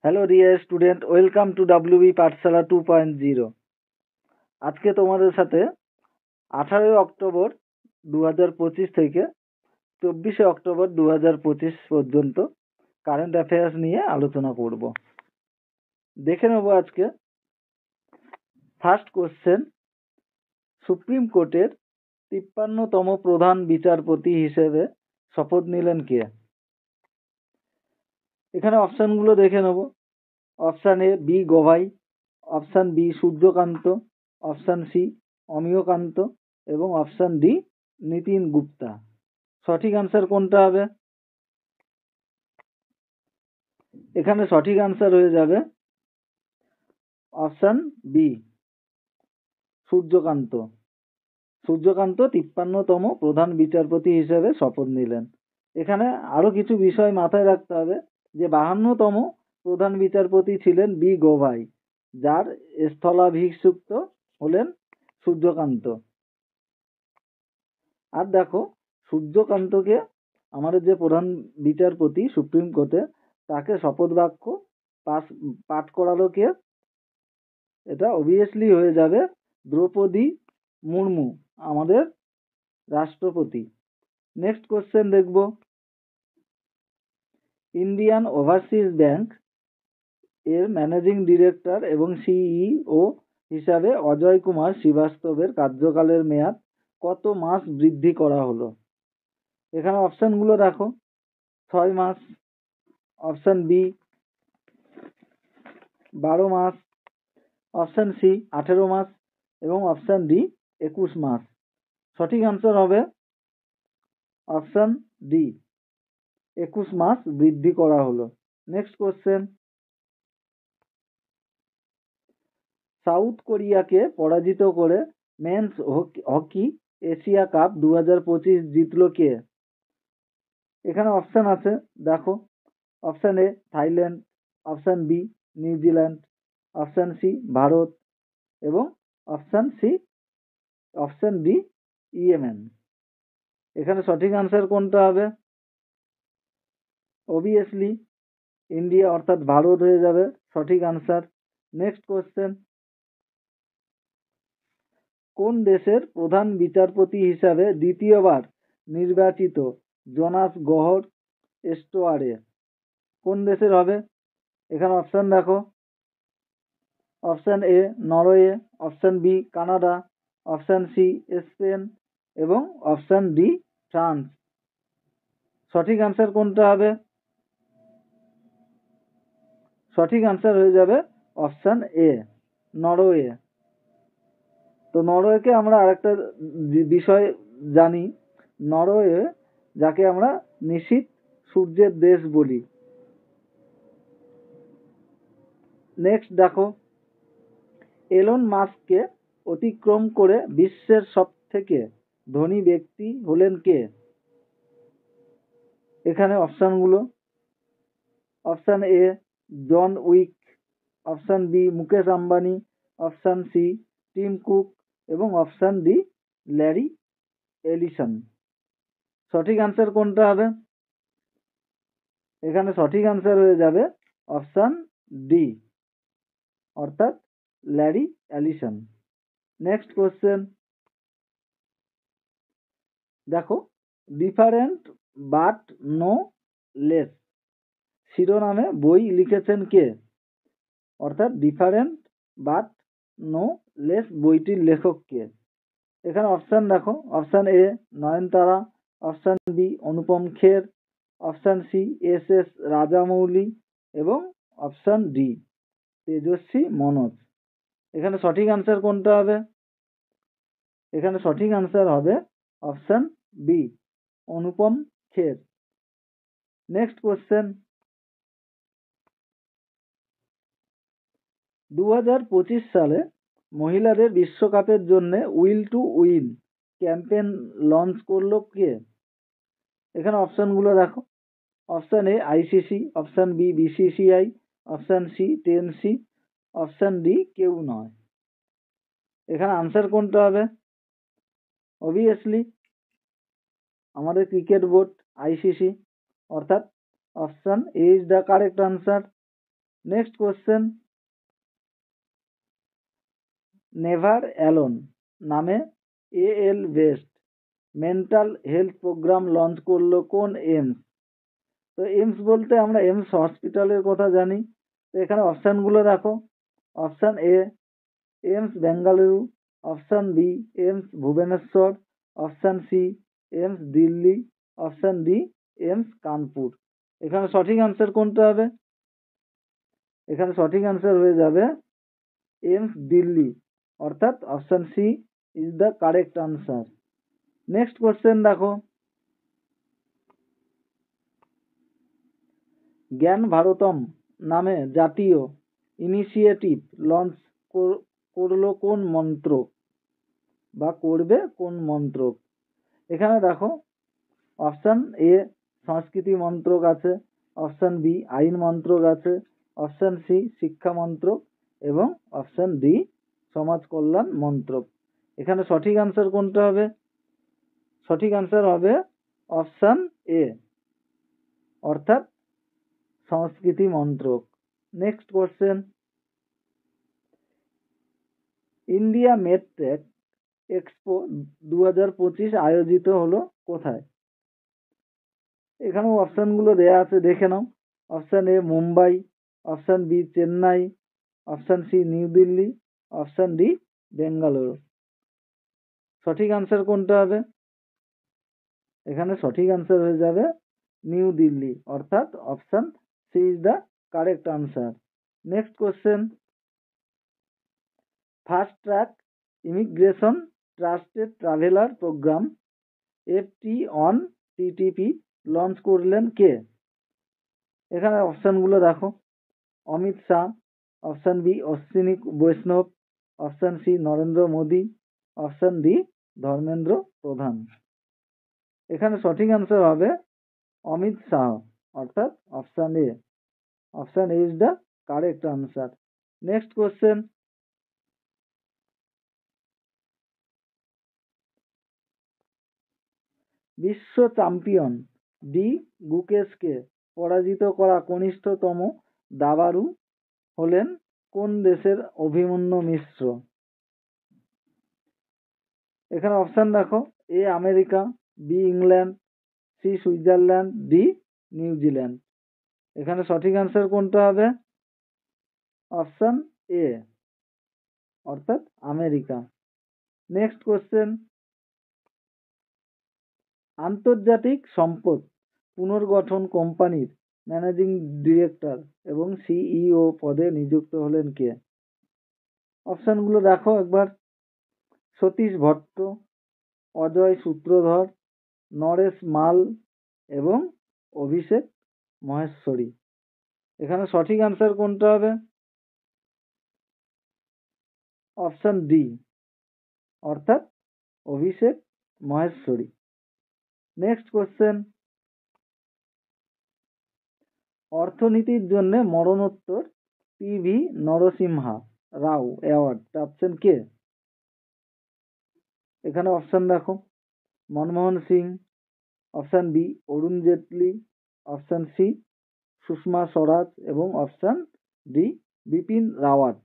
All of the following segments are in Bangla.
Hello dear student, welcome to WB পাঠশালা 2.0। আজকে তোমাদের সাথে 18 অক্টোবর 2025 থেকে 24 অক্টোবর 2025 পর্যন্ত কারেন্ট অ্যাফেয়ার্স নিয়ে আলোচনা করব। দেখে নেব আজকে ফার্স্ট কোশ্চেন, সুপ্রিম কোর্টের 53তম প্রধান বিচারপতি হিসেবে শপথ নিলেন কে? এখানে অপশানগুলো দেখে নেব। অপশান এ বি গভাই, option B Suryakanta, option C Amiyakanta এবং অপশান ডি নীতিন গুপ্তা। সঠিক আনসার কোনটা হবে? এখানে সঠিক আনসার হয়ে যাবে অপশান বি সূর্যকান্ত। সূর্যকান্ত 53তম প্রধান বিচারপতি হিসেবে শপথ নিলেন। এখানে আরো কিছু বিষয় মাথায় রাখতে হবে যে 52তম প্রধান বিচারপতি ছিলেন বি গভাই, যার স্থলাভিষিক্ত হলেন সূর্যকান্ত। আর দেখো, সূর্যকান্তকে আমাদের যে প্রধান বিচারপতি সুপ্রিম কোর্টে, তাকে শপথ বাক্য পাঠ করালো কে? এটা অবভিয়াসলি হয়ে যাবে দ্রৌপদী মুর্মু, আমাদের রাষ্ট্রপতি। নেক্সট কোশ্চেন দেখব, ইন্ডিয়ান ওভারসিজ ব্যাংক এর ম্যানেজিং ডিরেক্টর এবং সিইও হিসাবে অজয় কুমার শ্রীবাস্তবের কার্যকালের মেয়াদ কত মাস বৃদ্ধি করা হলো? এখানে অপশনগুলো দেখো, 6 মাস, অপশন বি 12 মাস, অপশন সি 18 মাস এবং অপশন ডি 21 মাস। সঠিক আনসার হবে অপশন ডি, 21 মাস বৃদ্ধি করা হলো। নেক্সট কোশ্চেন, সাউথ কোরিয়াকে পরাজিত করে মেন্স হকি এশিয়া কাপ 2025 জিতলো কে? এখানে অপশন আছে, দেখো। Option A Thailand, option B New Zealand, option C Bharat এবং অপশন ডি ইয়েমেন। এখানে সঠিক আনসার কোনটা হবে? অবভিয়াসলি ইন্ডিয়া অর্থাৎ ভারত হয়ে যাবে সঠিক আনসার। নেক্সট কোশ্চেন, কোন দেশের প্রধান বিচারপতি হিসাবে দ্বিতীয়বার নির্বাচিত জোনাস গহর এস্টোয়ারে? কোন দেশের হবে? এখানে অপশন দেখো, option A Norway, option B Canada, option C Spain এবং অপশন ডি ফ্রান্স। সঠিক আনসার কোনটা হবে? সঠিক আনসার হয়ে যাবে অপশন এ নরওয়ে। তো নরওয়েকে আমরা আরেকটা বিষয় জানি, নরওয়ে যাকে আমরা নিশীথ সূর্যের দেশ বলি। নেক্সট দেখো, এলন মাস্ককে অতিক্রম করে বিশ্বের সবথেকে ধনী ব্যক্তি হলেন কে? এখানে অপশনগুলো, option A John Wick, option B Mukesh Ambani, option C Tim Cook এবং অপশন ডি ল্যারি এলিসন। সঠিক আনসার কোনটা হবে? এখানে সঠিক আনসার হয়ে যাবে অপশন ডি অর্থাৎ ল্যারি এলিসন। নেক্সট কোশ্চেন, দেখো, ডিফারেন্ট বাট নো লেস শিরোনামে বই লিখেছেন কে? অর্থাৎ ডিফারেন্ট বাট নো লেস বইটির লেখক কে? এখানে অপশন দেখো, option A Nayanthara, option B Anupam Kher, option C S S Rajamouli এবং অপশন ডি তেজস্বী মনোজ। এখানে সঠিক আনসার কোনটা হবে? এখানে সঠিক আনসার হবে option B Anupam Kher. Next question, 2025 সালে মহিলাদের বিশ্বকাপের জন্য will to win campaign launch করলো কে? এখানে অপশনগুলো দেখো, option A ICC, option B BCCI, option C টেনসি, অপশন ডি কেউ নয়। এখানে আনসার কোনটা হবে? অবভিয়াসলি আমাদের ক্রিকেট বোর্ড আইসিসি, অর্থাৎ option A is the correct answer. Next question, never alone নামে AL best mental health programme launch করলো কোন এইমস? তো এইমস বলতে আমরা এইমস হসপিটালের কথা জানি। তো এখানে অপশানগুলো দেখো। Option A AIIMS Bengaluru, option B AIIMS Bhubaneswar, option C AIIMS Delhi, option D AIIMS Kanpur. এখানে সঠিক আনসার কোনটা হবে? এখানে সঠিক আনসার হয়ে যাবে এইমস দিল্লি, অর্থাৎ option C is the correct answer. Next question দেখো, জ্ঞান ভারতম নামে জাতীয় ইনিশিয়েটিভ লঞ্চ করলো কোন মন্ত্রক বা করবে কোন মন্ত্রক? এখানে দেখো অপশান এ সংস্কৃতি মন্ত্রক আছে, অপশান বি আইন মন্ত্রক আছে, অপশান সি শিক্ষা মন্ত্রক এবং অপশান ডি সমাজ কল্যাণ মন্ত্রক। এখানে সঠিক আনসার কোনটা হবে? সঠিক আনসার হবে অপশান এ, অর্থাৎ সংস্কৃতি মন্ত্রক। Next question, India MedTech Expo 2025 আয়োজিত হলো কোথায়? এখানেও অপশানগুলো দেয়া আছে, দেখে নাও। Option A Mumbai, option B Chennai, option C New Delhi, option D Bengaluru. সঠিক আনসার কোনটা হবে? এখানে সঠিক আনসার হয়ে যাবে নিউ দিল্লি, অর্থাৎ option C is the correct answer. Next question, fast track immigration trusted traveller programme FT অন TTP লঞ্চ করলেন কে? এখানে অপশানগুলো দেখো। Amit Shah, option B Ashwini Vaishnaw, option C Narendra Modi, option D Dharmendra Pradhan. এখানে সঠিক আনসার হবে অমিত শাহ, অর্থাৎ option A. Option A is the correct answer. Next question, বিশ্ব চ্যাম্পিয়ন ডি গুকেশকে পরাজিত করা কনিষ্ঠতম দাবাড়ু হলেন কোন দেশের অভিমন্যু মিশ্র? এখানে অপশান দেখো। A America, B England, C Switzerland, D New Zealand. এখানে সঠিক আনসার কোনটা হবে? অপশান এ, অর্থাৎ আমেরিকা। নেক্সট কোশ্চেন, আন্তর্জাতিক সম্পদ পুনর্গঠন কোম্পানির ম্যানেজিং ডিরেক্টর এবং CEO পদে নিযুক্ত হলেন কে? অপশানগুলো দেখো একবার। সতীশ ভট্ট, অজয় সূত্রধর, নরেশ মাল এবং অভিষেক মহেশ্বরী। এখানে সঠিক আনসার কোনটা হবে? অপশান ডি, অর্থাৎ অভিষেক মহেশ্বরী। নেক্সট কোশ্চেন, অর্থনীতির জন্য মরণোত্তর PV নরসিমহা রাও অ্যাওয়ার্ড পাচ্ছেন কে? এখানে অপশান দেখো। Manmohan Singh, option B Arun Jaitley, option C Sushma Swaraj এবং অপশান ডি বিপিন রাওয়াত।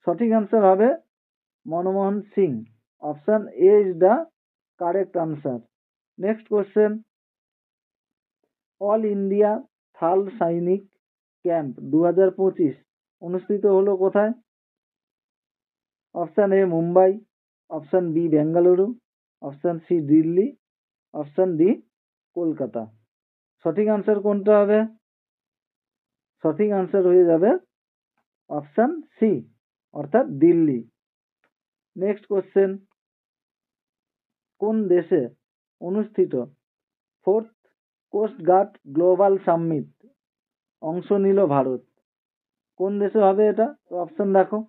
সঠিক আনসার হবে Manmohan Singh, option A is the correct answer. Next question, all India Thal Sainik camp 2025 অনুষ্ঠিত হলো কোথায়? Option A Mumbai, option B Bengaluru, option C Delhi, option D Kolkata. সঠিক আনসার কোনটা হবে? সঠিক আনসার হয়ে যাবে অপশান সি, অর্থাৎ দিল্লি। নেক্সট কোশ্চেন, কোন দেশে অনুষ্ঠিত 4th coast guard global summit অংশ নিল ভারত? কোন দেশে হবে এটা? তো অপশান দেখো।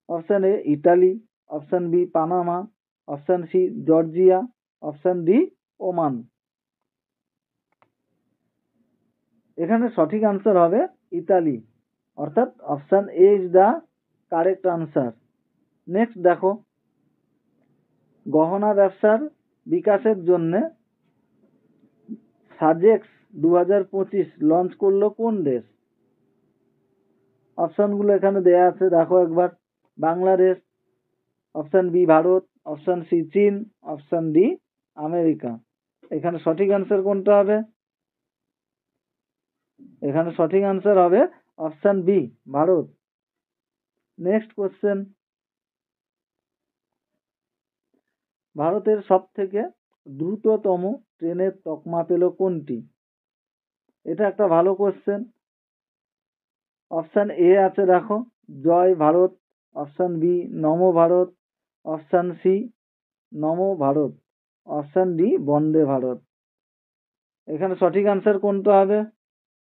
Option A Italy, option B Panama, option C Georgia, option D Oman. এখানে সঠিক আনসার হবে ইতালি, অর্থাৎ option A is the correct answer. Next দেখো, গহনা ব্যবসার বিকাশের জন্য সাজেক্স 2025 লঞ্চ করলো কোন দেশ? অপশানগুলো এখানে দেয়া আছে, দেখো একবার। Bangladesh, option B Bharat, option C চীন, অপশান ডি আমেরিকা। এখানে সঠিক অ্যান্সার কোনটা হবে? এখানে সঠিক অ্যান্সার হবে option B Bharat. Next question, ভারতের সব থেকে দ্রুততম ট্রেনের তকমা পেল কোনটি? এটা একটা ভালো কোশ্চেন। অপশান এ আছে, দেখো জয় ভারত, অপশান বি নমো ভারত, অপশান সি নমো ভারত, অপশান ডি বন্দে ভারত। এখানে সঠিক অ্যান্সার কোনটা হবে?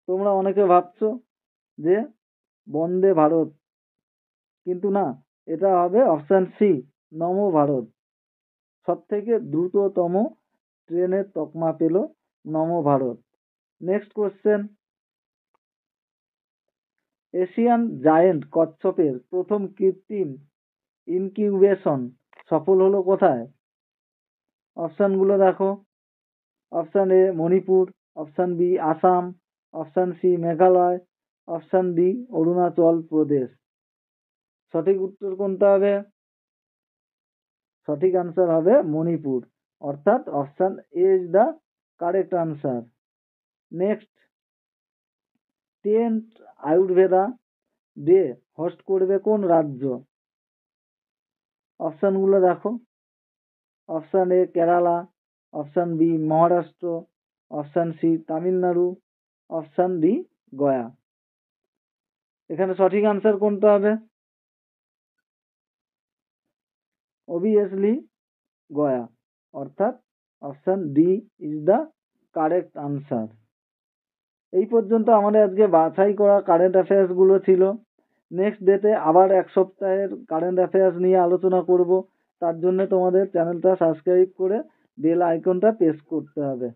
তোমরা অনেকে ভাবছো যে বন্দে ভারত, কিন্তু না, এটা হবে অপশান সি নমো ভারত। সব থেকে দ্রুততম ট্রেনের তকমা পেল Namo Bharat. Next question, Asian giant কচ্ছপের প্রথম কৃত্রিম ইনকিউবেশন সফল হলো কোথায়? অপশানগুলো দেখো। Option A Manipur, option B Assam, option C Meghalaya, option D Arunachal Pradesh. সঠিক উত্তর কোনটা হবে? সঠিক আনসার হবে মণিপুর, অর্থাৎ option A is the correct answer. Next, 10th Ayurveda Day host করবে কোন রাজ্য? অপশানগুলো দেখো। Option A Kerala, option B Maharashtra, option C Tamil Nadu, option D Goa. এখানে সঠিক আনসার কোনটা হবে? অবভিয়াসলি গয়া, অর্থাৎ option D is the correct answer. এই পর্যন্ত আমাদের আজকে বাছাই করা কারেন্ট অ্যাফেয়ার্সগুলো ছিল। নেক্সট ডেতে আবার এক সপ্তাহের কারেন্ট অ্যাফেয়ার্স নিয়ে আলোচনা করব। তার জন্য তোমাদের চ্যানেলটা সাবস্ক্রাইব করে বেল আইকনটা প্রেস করতে হবে।